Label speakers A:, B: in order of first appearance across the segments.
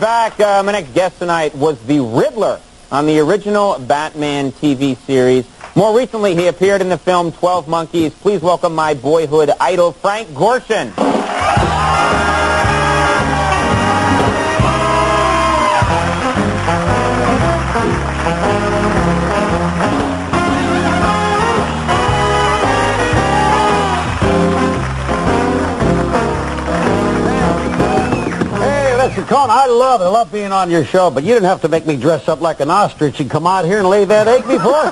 A: back. My next guest tonight was the Riddler on the original Batman TV series. More recently, he appeared in the film 12 Monkeys. Please welcome my boyhood idol, Frank Gorshin.
B: Mr. Conan, I love being on your show, but you didn't have to make me dress up like an ostrich and come out here and lay that egg before.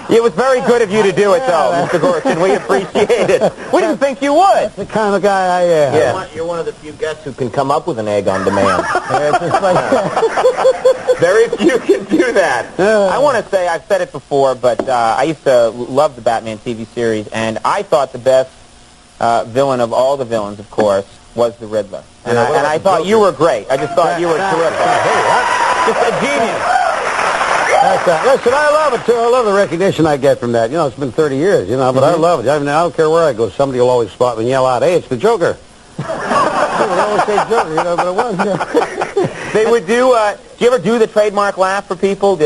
A: It was very good of you to do it, though, Mr. Gorshin. We appreciate it. We didn't think you would.
B: That's the kind of guy I am.
A: Yeah. You're one of the few guests who can come up with an egg on demand. Very few can do that. I want to say, I've said it before, but I used to love the Batman TV series, and I thought the best villain of all the villains, of course, was the Riddler. And I thought you were great. I just thought you were terrific. Just a genius.
B: Listen, I love it, too. I love the recognition I get from that. You know, it's been 30 years, you know, but I love it. I mean, I don't care where I go. Somebody will always spot me and yell out, "Hey, it's the Joker." They would always say Joker, you know, but it was.
A: They would do, do you ever do the trademark laugh for people?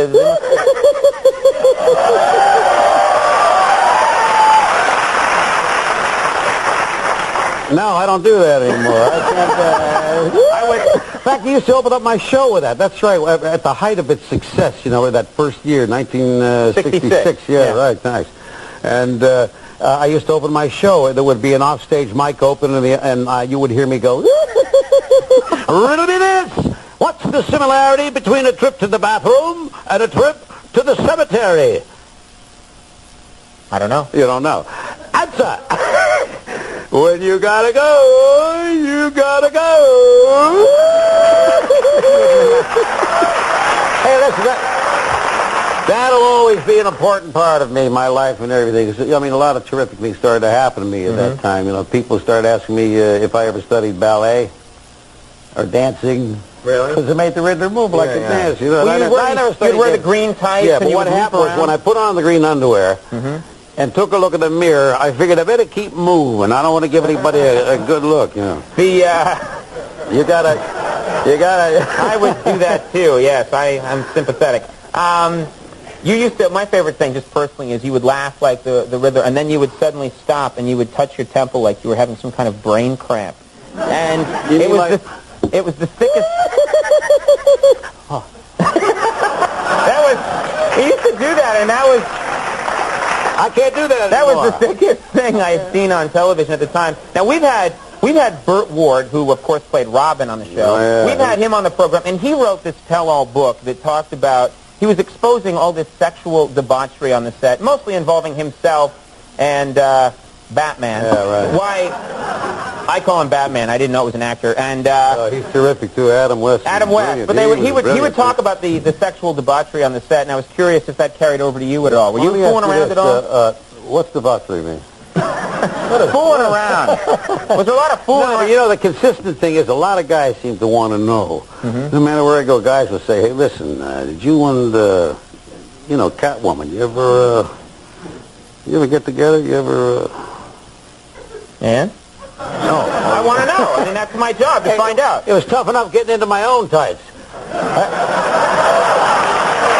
B: No, I don't do that anymore. I can't, in fact, I used to open up my show with that. That's right. At the height of its success, you know, that first year, 1966. Yeah, right, nice. And I used to open my show. There would be an offstage mic open, and you would hear me go, "Riddle me this. What's the similarity between a trip to the bathroom and a trip to the cemetery?"
A: I don't know.
B: You don't know. Answer. When you gotta go, you gotta go. Hey, listen, that'll always be an important part of me, my life and everything. I mean, a lot of terrific things started to happen to me at that time. You know, people started asking me if I ever studied ballet or dancing. Really? Because it made the Riddler move like a dance. You know,
A: well, you'd wear the green tights.
B: Yeah, but what happened was when I put on the green underwear, and took a look in the mirror, I figured I better keep moving. I don't want to give anybody a good look, you know.
A: You gotta.
B: I
A: would do that too. Yes, I'm sympathetic. You used to. My favorite thing, just personally, is you would laugh like the Riddler, and then you would suddenly stop and you would touch your temple like you were having some kind of brain cramp, and it was the thickest. He used to do that, and that was.
B: I can't do that
A: anymore. That was the thickest thing I had seen on television at the time. Now, we've had Burt Ward, who, of course, played Robin on the show. Oh, yeah. We've had him on the program, and he wrote this tell-all book that talked about, he was exposing all this sexual debauchery on the set, mostly involving himself and Batman.
B: Yeah, right.
A: Why, I call him Batman. I didn't know it was an actor. And
B: he's terrific, too, Adam West.
A: Adam West. But he would talk about the sexual debauchery on the set, and I was curious if that carried over to you at all. Were you fooling around at all?
B: What's debauchery mean?
A: Fooling around. Was there a lot of fooling around?
B: You know, the consistent thing is a lot of guys seem to want to know. No matter where I go, guys will say, "Hey, listen, did you and, Catwoman, you ever get together? You ever,
A: And? No. I want to know. I mean, that's my job to find out.
B: It was tough enough getting into my own tights.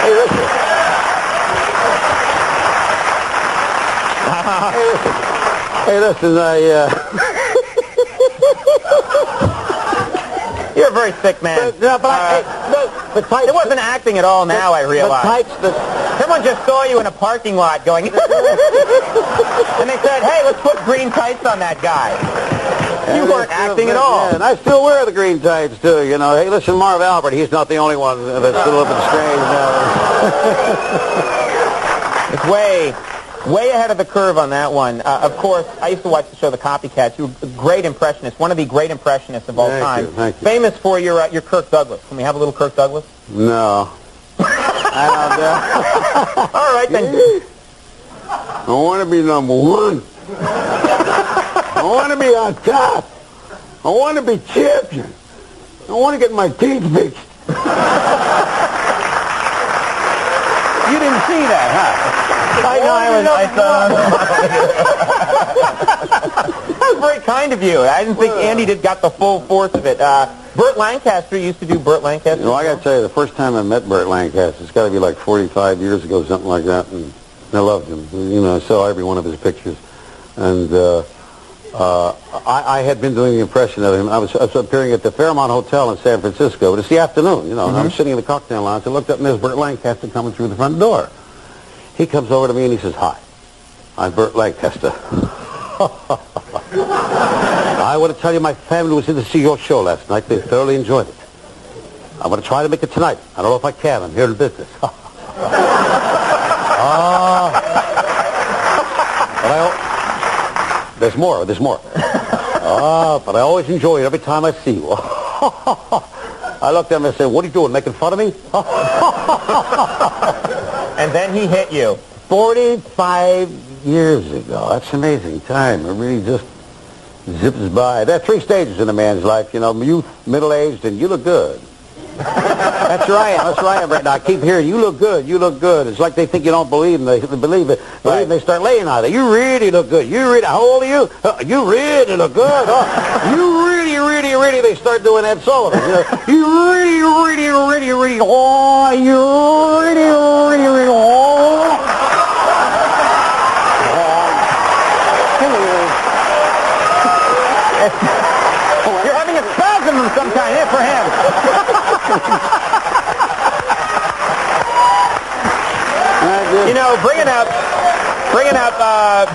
B: Hey, listen. Hey, listen,
A: You're a very sick man.
B: But tights,
A: it wasn't acting at all now, I realize. Someone just saw you in a parking lot going... and they said, "Hey, let's put green tights on that guy." You weren't acting at all.
B: Yeah, and I still wear the green tights, too, you know. Hey, listen, Marv Albert, he's not the only one that's a little bit strange now.
A: It's way ahead of the curve on that one. Of course, I used to watch the show The Copycats. You were a great impressionist, one of the great impressionists of all time.
B: Thank you.
A: Famous for your Kirk Douglas. Can we have a little Kirk Douglas?
B: No. I don't
A: All right, then.
B: I want to be number one. I want to be on top. I want to be champion. I want to get my teeth fixed. You didn't see that, huh?
A: That was very kind of you. I didn't think Andy got the full force of it. Burt Lancaster used to do Burt Lancaster.
B: I got to tell you, the first time I met Burt Lancaster, it's got to be like 45 years ago, something like that, and I loved him. I saw every one of his pictures, and I had been doing the impression of him. I was appearing at the Fairmont Hotel in San Francisco, but it's the afternoon, and I'm sitting in the cocktail lounge. I looked up, and there's Burt Lancaster coming through the front door. He comes over to me, and he says, "Hi, I'm Burt Lancaster." I want to tell you my family was in to see your show last night. They thoroughly enjoyed it. I'm going to try to make it tonight. I don't know if I can. I'm here in business. There's more. But I always enjoy it every time I see you. I looked at him and said, "What are you doing, making fun of me?"
A: And then he hit you.
B: 45 years ago. That's an amazing time. It really just zips by. There are 3 stages in a man's life, youth, middle-aged, and you look good. That's where I am right now. I keep hearing, "You look good, you look good." It's like they think you don't believe, and they believe it. Right. They start laying on it. "You really look good. How old are you? You really look good. You really, they start doing Ed Sullivan. "You really, oh, you really, oh."
A: You're having a spasm of some kind, for him.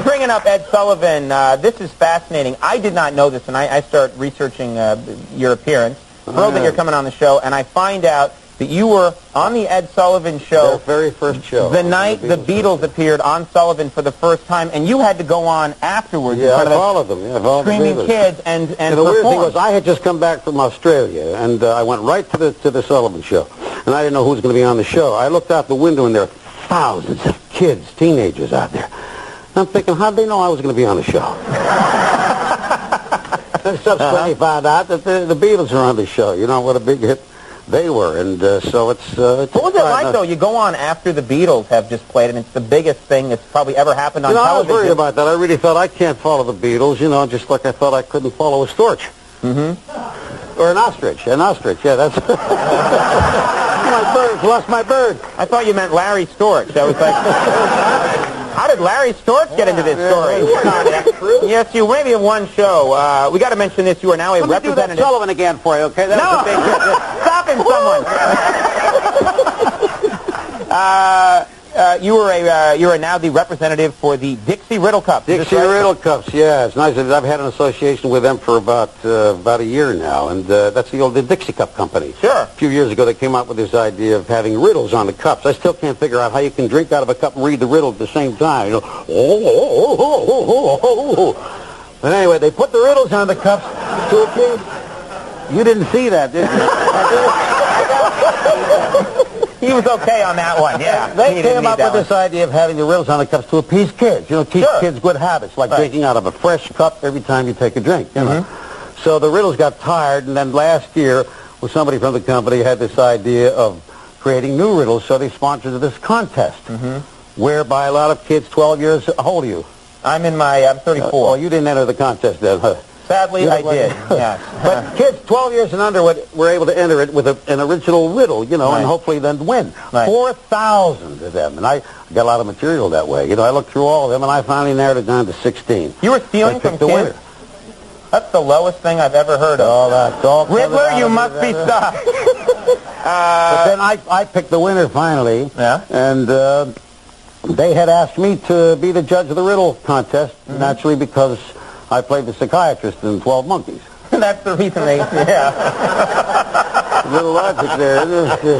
A: Bringing up Ed Sullivan, this is fascinating. I did not know this, and I start researching your appearance. Thrilled that you're coming on the show, and I find out that you were on the Ed Sullivan show.
B: Their very first show.
A: The night the Beatles appeared on Sullivan for the first time, and you had to go on afterwards.
B: Yeah, I followed them. Yeah,
A: screaming kids and
B: the weird thing was, I had just come back from Australia, and I went right to the Sullivan show, and I didn't know who was going to be on the show. I looked out the window, and there were thousands of kids, teenagers out there. I'm thinking, how'd they know I was going to be on the show? And subsequently found out that the Beatles are on the show. What a big hit they were, and so it's
A: what was it like, though? You go on after the Beatles have just played, and it's the biggest thing that's probably ever happened on television.
B: I was worried about that. I really thought I can't follow the Beatles, just like I thought I couldn't follow a storch. Or an ostrich. Yeah, that's... My bird, lost my bird.
A: I thought you meant Larry Storch. I was like... How did Larry Storch get into this story? Yes, you maybe have one show. We got to mention this. You are now a representative.
B: Let me do that Sullivan again for you, okay?
A: No! Stop him, someone. You are now the representative for the Dixie Riddle Cups.
B: Dixie Riddle Cups, yeah. It's nice. I've had an association with them for about a year now, and that's the Dixie Cup Company.
A: Sure.
B: A few years ago, they came out with this idea of having riddles on the cups. I still can't figure out how you can drink out of a cup and read the riddle at the same time. But anyway, they put the riddles on the cups to appease. You didn't see that, did you?
A: He was okay on that one, yeah.
B: They came up with this idea of having the riddles on the cups to appease kids. Teach kids good habits, like drinking out of a fresh cup every time you take a drink. So the riddles got tired, and then last year, somebody from the company had this idea of creating new riddles, so they sponsored this contest, whereby a lot of kids, 12 years, how old are you?
A: I'm 34.
B: Oh, you didn't enter the contest then, huh?
A: Sadly, I did, yeah.
B: But kids 12 years and under were able to enter it with an original riddle, and hopefully then win. 4,000 of them, and I got a lot of material that way. I looked through all of them, and I finally narrowed it down to 16.
A: You were stealing from kids?
B: Winner.
A: That's the lowest thing I've ever heard of.
B: Oh, that's all.
A: Riddler, you must be stopped.
B: But then I picked the winner finally, and they had asked me to be the judge of the riddle contest, naturally because I played the psychiatrist in 12 Monkeys.
A: That's the reason they,
B: A little logic there.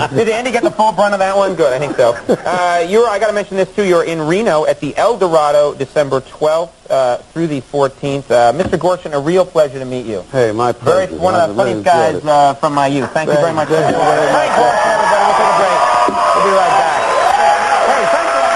A: Did Andy get the full brunt of that one? Good, I think so. I got to mention this, too. You're in Reno at the El Dorado, December 12th through the 14th. Mr. Gorshin, a real pleasure to meet you.
B: Hey, my pleasure.
A: One of the funniest guys from my youth. Thank you very much. Thank you very much. Thanks, everybody. We'll take a break. We'll be right back. Hey, thanks a lot.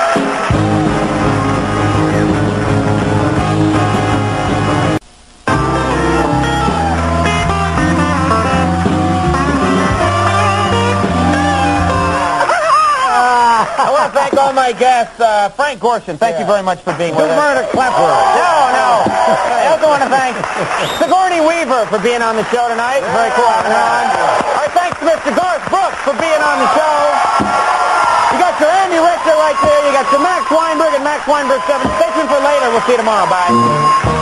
A: I want to thank guests, Frank Gorshin, thank you very much for being with us.
B: Clapper.
A: No. I also want to thank Sigourney Weaver for being on the show tonight. Very cool having her on. Our thanks to Mr. Garth Brooks for being on the show. You got your Andy Richter right there. You got your Max Weinberg and Max Weinberg 7. Stay tuned for later. We'll see you tomorrow. Bye.